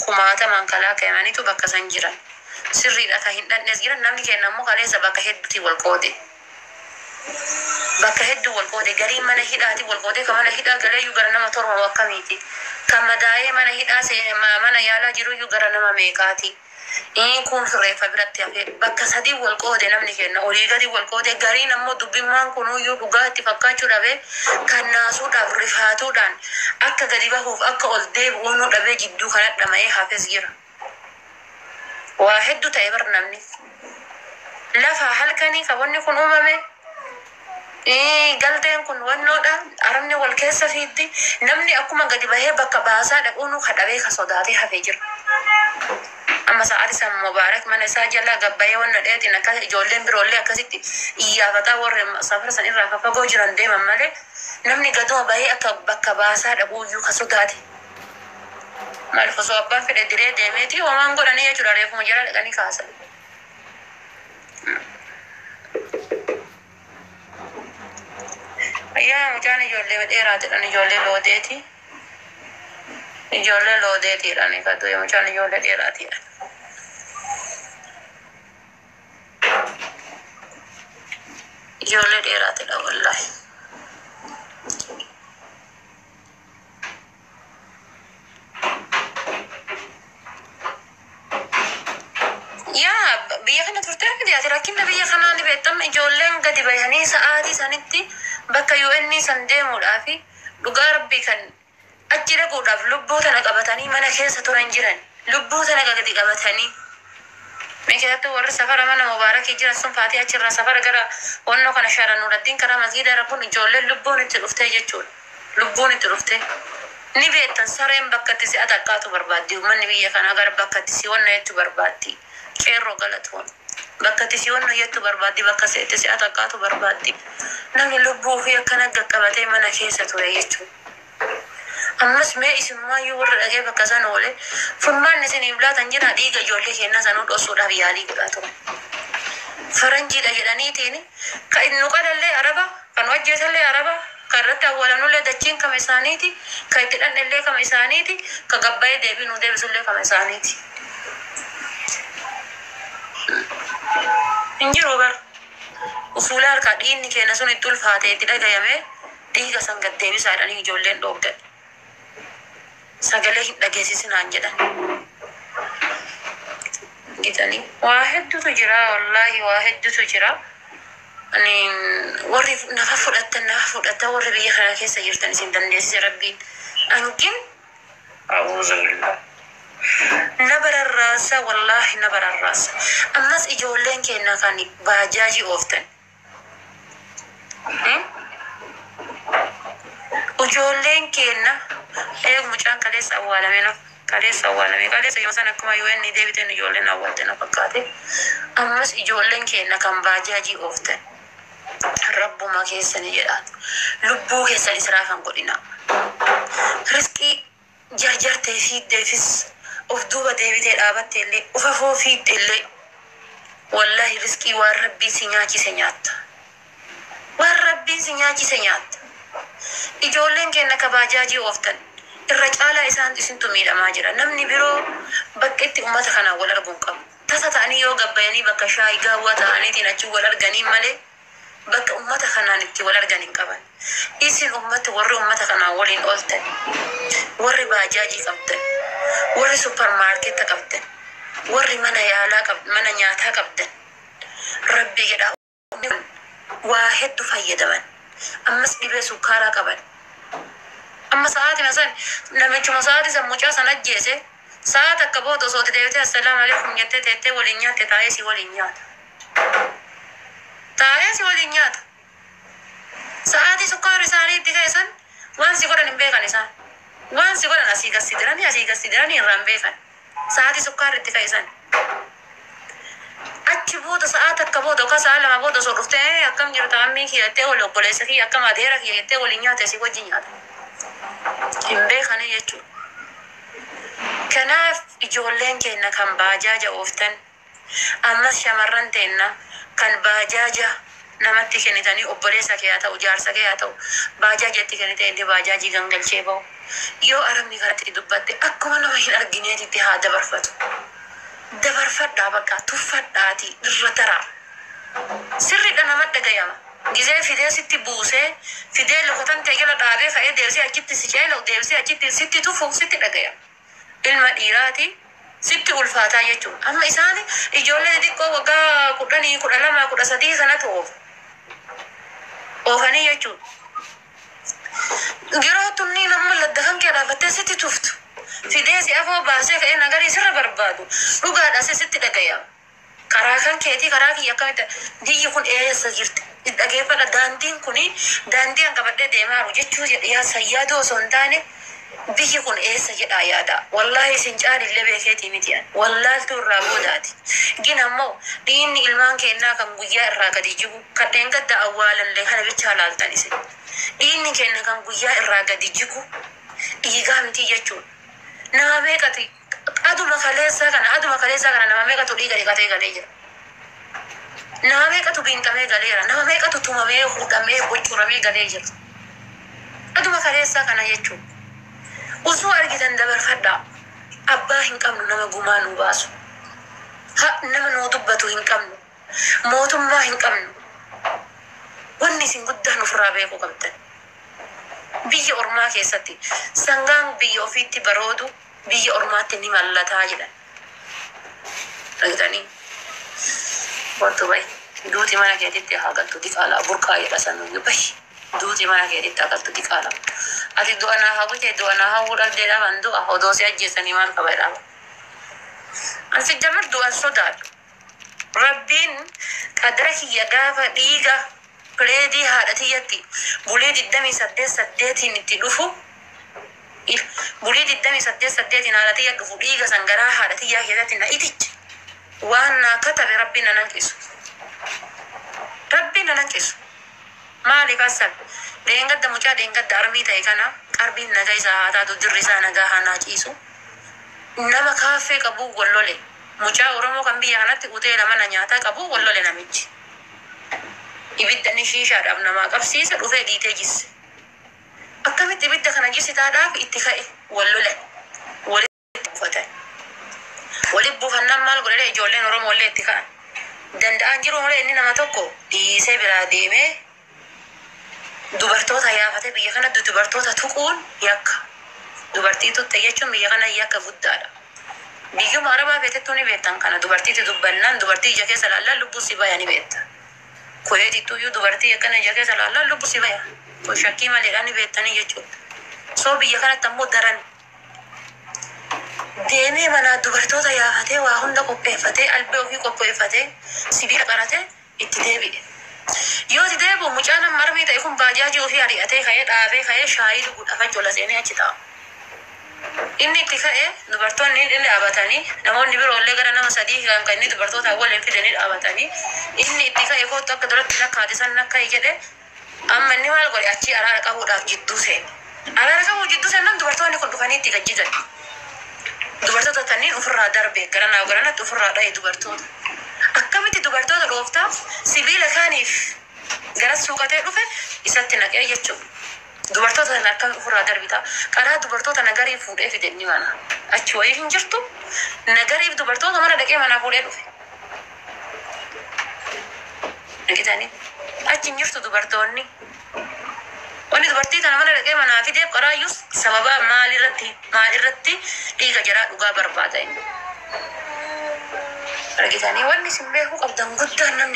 kumaatamaan kalaa ka'amaniitu bakka san jiran. Sirriidha ka hin dhandhes jiran namni kenna immoo kaleessa bakka hedduuti wal qoode. Bakka hedduu wal qoode garii mana hidhaati wal qoode ka mana hidhaa galeeyyuu gara nama torba akkamiiti. Kan madaa'ee mana hidhaa mana yaalaa jiruyyuu gara nama meeqaati. Kun reeffa biratti hafe bakka sadii wal qoode namni kenna olii gadi wal qoode gariin ammoo dubbimmaan kunuyyuu dhugaa itti fakkaachuu dhabe kan naasuudhaaf rifaatuudhaan akka gadi bahuuf akka ol deebi'uunuu dhabee jidduu kanatti dhama'ee hafes jira. Waa hedduu ta'e bar namni lafa halkanii qabonni kun uumame galteen kun wannoodha arabni wal keessa fiitti namni akkuma gadi bahee bakka baasaa dhaquunuu kadhabee ka sodaatee hafee jira. Amma sa'aati san mubaarak mana isaa jala gabbayee wanna dheetiin akka ijoolleen biroollee akkasitti iyyafataa warri safara san irraa fagoo jiran deeman malee namni gaduma bahee akka bakka baasaa dhaquuyyuu ka sodaate. Maaliif osoo abbaan fedhe diree deemeeti homaan godhanii jechuudha reefuma jala dhaqanii kaasan. Ayyaa mucaan ijoollee dheeraatidhaan ijoollee loodeeti. Ijoollee loodeetiidhaan kadhu mucaan ijoollee dheeraatidhaan. Ijoollee dheeraatidha wallahi. Biyya kana turte ati rakkinna biyya kanaan beektamma ijoolleen gadi bahanii sa'aatii sanitti bakka UN san deemuudhaafi dhugaa rabbii kan achi dhaquudhaaf lubbuu tana qabatanii mana keessa turan jiran lubbuu tana gadi qabatanii meeshaatti warri safara mana mubaarakii jiran sun faatii achirraa safara gara wannoo kana sharanuudhattiin karaa masgiida rakkuun ijoolleen lubbuun itti dhuftee jechuudha. Lubbuun itti dhuftee ni beektan sareen bakka itti si ataqqaatu barbaaddi uummanni biyya kanaa gara bakka itti si wanna jechuu barbaaddi. Qeerroo galatoon bakka itti si wanna jettu barbaaddi bakka itti si ataqqaatu barbaaddi. Namni lubbuu fi akkana qaqqabatee mana keessa ture jechuudha. Ammas mee isimaayyuu warra dhagee bakka san oole furmaanni isiniif laatan jira dhiiga ijoollee kennaa sanuu dhoksuudhaaf yaalii godhaa ture. Faranjiidha jedhaniitiin ka inni qalallee araba kan hojjetallee araba kan irratti awwaalanullee dachiin kama isaaniiti ka itti dhandhallee kama isaaniiti ka gabbayee deebiinuu deebisullee kama isaaniiti. Injiru gar ufuula harkaa dhiinni kenna sun itti ulfaatee itti dhagayame dhiiga san gad deebisaadhanii ijoolleen dhooggan. Sagalee hin dhageessisinaan jedhan. Gitanii waa hedduutu jira wallahi waa hedduutu jira. Warri nafa fudhatta warri biyya kana keessa jirtan isin dandeessise rabbiin. Angin a'uuzu billah. Na bararraasa wallahi na bararraasa. Ammas ijoolleen keenya kan baajaajii ooftan. Ijoolleen keenya mucaan kaleessa awwaalame kaleessa yoo san akkuma UN deebiteen ijoolleen awwaalte na fakkaate. Ammas ijoolleen keenya kan baajaajii ooftan. Rabbuma keessani jedhaan lubbuu keessan israafan godhina. Riskii jarjartee fiiddeefis of duuba deebitee dhaabatte illee of afoo fiidde illee wallahi riskii waan rabbiin si nyaachise nyaatta. Waan rabbiin si nyaachise nyaatta. Ijoolleen keenya ka baajaajii ooftan irra caalaa isaan isintu miidhamaa jira. Namni biroo bakka itti uummata kanaan wal arguun qabu. Tasa ta'anii yoo gabbayanii bakka shaayii gaawwaa ta'aniitiin achi wal arganii malee bakka uummata kanaan itti wal argan hin qaban. Isin uummata warri uummata kanaan waliin ooltan warri baajaajii qabdan warri supermarketta qabdan warri mana yaalaa qabdan mana nyaataa qabdan rabbi jedhaa waa hedduu fayyadaman. Ammas dhibee sukkaaraa qaban. Amma sa'aatima san namichuma sa'aati san mucaa san ajjeese sa'aat akka booda osoo deebitee assalaamu alaikum jettee teettee waliin nyaatte taa'ee si waliin nyaata. Taa'ee si waliin nyaata. Sa'aatii sukkaara isaanii itti keessan waan si godhan hin beekan isaan. Waan si godhan asii gassi diranii irraa hin beekan. Sa'aatii sukkaara itti keessan. Achi booda sa'aat akka booda yookaan sa'a lama booda osoo dhuftee akkam jirta ammii kiyyattee wali obboleessa kiyya akkam adeera kiyyattee waliin nyaate si wajjin nyaata. Hin beekanii jechuudha. Kanaaf ijoolleen keenya kan baajaaja ooftan ammas shamarran teenna kan baajaaja namatti kennitanii obboleessa kee haa ta'u jaarsa kee haa ta'u baajaajatti kennitee inni baajaajii gangalchee bahu. yoo arabni kanatti dubbatte akkuma nama hin argineetitti haa dabarfatu. Dabarfadhaa bakka tuffadhaati irra taraa. Sirriidha nama dhagayama. Gizee fidee sitti buusee fidee lokatan teegala dhaabee ka'ee deebisee achitti si ceela deebisee achitti sitti tufuuf sitti dhagayama. Ilma dhiiraati sitti ulfaataa jechuudha. Amma isaan ijoollee xixiqqoo waggaa 10, 12, 13 kanatu oofanii jechuudha. Yeroo tunni nama laddakan kee dhaabattee sitti tuftu. Fidee si afoo baasee ka'ee nagarii sirra barbaadu. Dhugaadhaas sitti dhagayama. Karaa kan keetii karaa kiyya akkamitti biyyi kun eessa jirti? Dhageeffadha daandiin kuni daandii an qabadhee deemaa jiru jechuu yaa sayyaadoo osoo hin taane biyyi kun eessa jedhaa yaada. Wallaahi isin caalillee beekeetii miti an. Wallaaltuu irraa boodaati. Gin ammoo dhiinni ilmaan kennaa kan guyyaa irraa gadi jigu kanneen gadda awwaalallee kana bichaa laaltan isin. Dhiinni kenna kan guyyaa irraa gadi jigu dhiigaa miti jechuudha. Nama meeqati aduma kaleessaa kana nama meeqatu dhiiga dhiqatee galee jira. Nama meeqatu biinqamee galeera. Nama meeqatu tumamee hudhamee boccuramee galee jira. Aduma kaleessaa kana jechuudha. Osoo argitan dabarfadhaa. Abbaa hin qabnu nama gumaa nu baasu. Nama nuu dubbatu hin qabnu. Mootummaa hin qabnu. Wanni isin guddaan ofirraa beekuu qabdan. Biyya ormaa keessatti sangaan biyya ofiitti baroodu biyya ormaatti ni mallataa jedhan. Dhagitanii wantu bayi duuti mana keetitti haa galtu diqaalaa burqaa jedha sanuu bayi duuti mana keetitti haa galtu diqaalaa. Ati du'a naa hawwite du'a naa hawwuu dhabdeedha man du'a odoo si ajjeessanii maal qaba jedhama. Ansi jamar du'an sodaadhu. Rabbiin qadara kiyya gaafa dhiiga Pleedii haadhatiyyatti bulii 28 itti dhufu bulii 28 haadhatiyya dhufu dhiiga sangaraa haadhatiyyaa keessatti na itichi waan naa katabe rabbiin na nanqisu. Rabbiin na nanqisu. Maali kasan dheengadda mucaa dheengadda armii ta'e kana qarbiin nagaa isaa haa taatu dirri isaa nagaa haa naa ciisu. Nama kaaffee qabu wallole mucaa Oromoo kan biyya kanatti hoteela mana nyaataa qabu wallole namichi. Ibidda ni shiishaadhaaf namaa qabsiisa dhufee dhiitee jisse. Akkamitti ibidda kana jissitaadhaaf itti ka'e wallolan walitti buufatan. Walitti buufannaan maal godhee ijoolleen Oromoo illee itti ka'an. Danda'an jiru malee inni nama tokko dhiisee biraa deemee dubartoota yaafate biyya kanatti dubartoota tuquun yakka. Dubartii tutte jechuun biyya kana yakka guddaadha. Biyyuma Arabaa beektettuu ni beektan kana dubartiitti dubbannaan dubartii ija keessa laallaan lubbuu si baya ni beekta. Koyeeti tuyyuu dubartii akkana ija keessa laallaan lubbuu si baya. Kun shakkii maleedhaan ni beektanii jechuudha. Soo biyya kanatti ammoo daran deemee mana dubartoota yaafatee waa hunda qopheeffatee albee ofii qopheeffatee sibiila qaratee itti deebi'e. Yoo itti deebi'u mucaan marmii ta'e kun baajaajii ofii ari'atee ka'ee dhaabee ka'ee shaayii dhuguudhaaf achola seenee achi ta'a. Inni itti ka'ee dubartoonni illee dhaabatanii namoonni biroo illee gara nama 3 kan inni dubartoota waliin fidanii dhaabatanii inni itti ka'ee kootu akka duratti lakkaate san akka jedhe amma inni maal godhe achi araara qabuudhaaf jidduu seene. Araara qabuuf jidduu seenan dubartoonni kun dhufanii itti gajjisan. Dubartoota tanniin ofirraa darbe garanaa garanatti ofirraa dha'e dubartoota. Akkamitti dubartoota dhooftaaf sibiila kaaniif gara suuqatee dhufe isatti naqee jechuudha. Dubartoota sana akkam ofirraa darbita. Karaa dubartoota nagarii fuudhee fide inni mana. Achi wayii hin jirtu nagariif dubartoota mana dhaqee mana fuudhee dhufe. Dhagitanii achi hin jirtu dubartoonni. Wanni dubartii tana mana dhaqee manaa fideef qaraayyus sababa maalirratti dhiiga jaraa dhugaa barbaada inni. Dhagitanii wanni isin beekuu qabdan guddaan namni